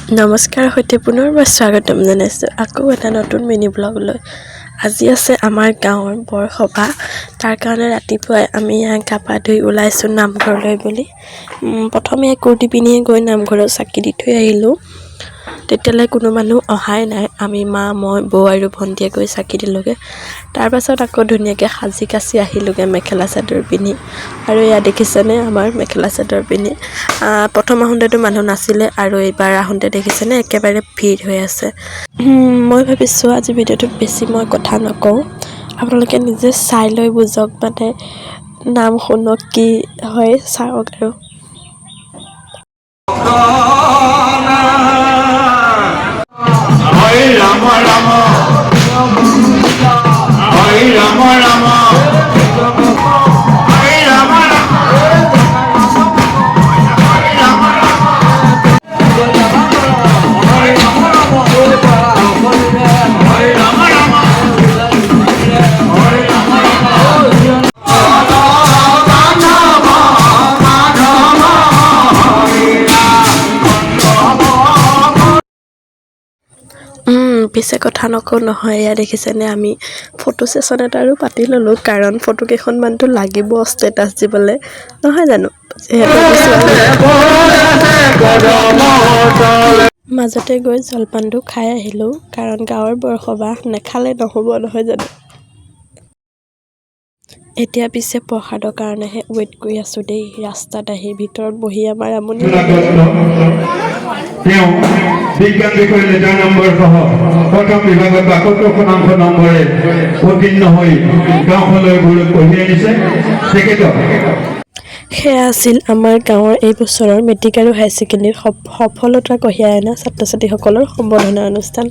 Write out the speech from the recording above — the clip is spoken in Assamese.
নমস্কাৰ সৈতে পুনৰ মই স্বাগতম জনাইছোঁ আকৌ এটা নতুন মিনি ব্লগলৈ। আজি আছে আমাৰ গাঁৱৰ বৰসভা। তাৰ কাৰণে ৰাতিপুৱাই আমি গা পা ধুই ওলাইছোঁ নামঘৰলৈ বুলি। প্ৰথমে কুৰ্তি পিন্ধিয়ে গৈ নামঘৰত চাকি দি থৈ আহিলোঁ। তেতিয়ালৈ কোনো মানুহ অহাই নাই। আমি মা, মই, বৌ আৰু ভণ্টিয়ে গৈ চাকি দিলোঁগৈ। তাৰপাছত আকৌ ধুনীয়াকৈ সাজি কাচি আহিলোঁগৈ মেখেলা চাদৰ পিন্ধি। আৰু এয়া দেখিছেনে আমাৰ মেখেলা চাদৰ পিন্ধি। প্ৰথম আহোঁতেতো মানুহ নাছিলে আৰু এইবাৰ আহোঁতে দেখিছেনে একেবাৰে ভিৰ হৈ আছে। মই ভাবিছোঁ আজি ভিডিঅ'টোত বেছি মই কথা নকওঁ, আপোনালোকে নিজে চাই লৈ বুজক, মানে নাম শুনক কি হয় চাওক আৰু। হৰি ৰাম ৰাম হৰি ৰাম ৰাম হৰি ৰাম ৰাম পিছে কথা নকওঁ নহয়, এয়া দেখিছেনে আমি ফটো ছেশ্যন এটা আৰু পাতি ল'লোঁ, কাৰণ ফটো কেইখনমানতো লাগিব ষ্টেটাছ দিবলৈ, নহয় জানো? মাজতে গৈ জলপানটো খাই আহিলোঁ, কাৰণ গাঁৱৰ বৰসভা নেখালে নহ'ব, নহয় জানো? এতিয়া পিছে প্ৰসাদৰ কাৰণেহে ৱেইট কৰি আছোঁ দেই। ৰাস্তাত আহি ভিতৰত বহি আমাৰ আমনি লাগিলে। তেওঁ বিজ্ঞান বিষয় লেটাৰ নম্বৰ সহ প্ৰথম বিভাগত ৭২ নম্বৰে উত্তীৰ্ণ হৈ গাঁওখনলৈ কঢ়িয়াই আনিছে তেখেতক। সেয়া আছিল আমাৰ গাঁৱৰ এই বছৰৰ মেট্ৰিক আৰু হায়াৰ ছেকেণ্ডেৰীত সফলতা কঢ়িয়াই অনা ছাত্ৰ ছাত্ৰীসকলৰ সম্বৰ্ধনা অনুষ্ঠান।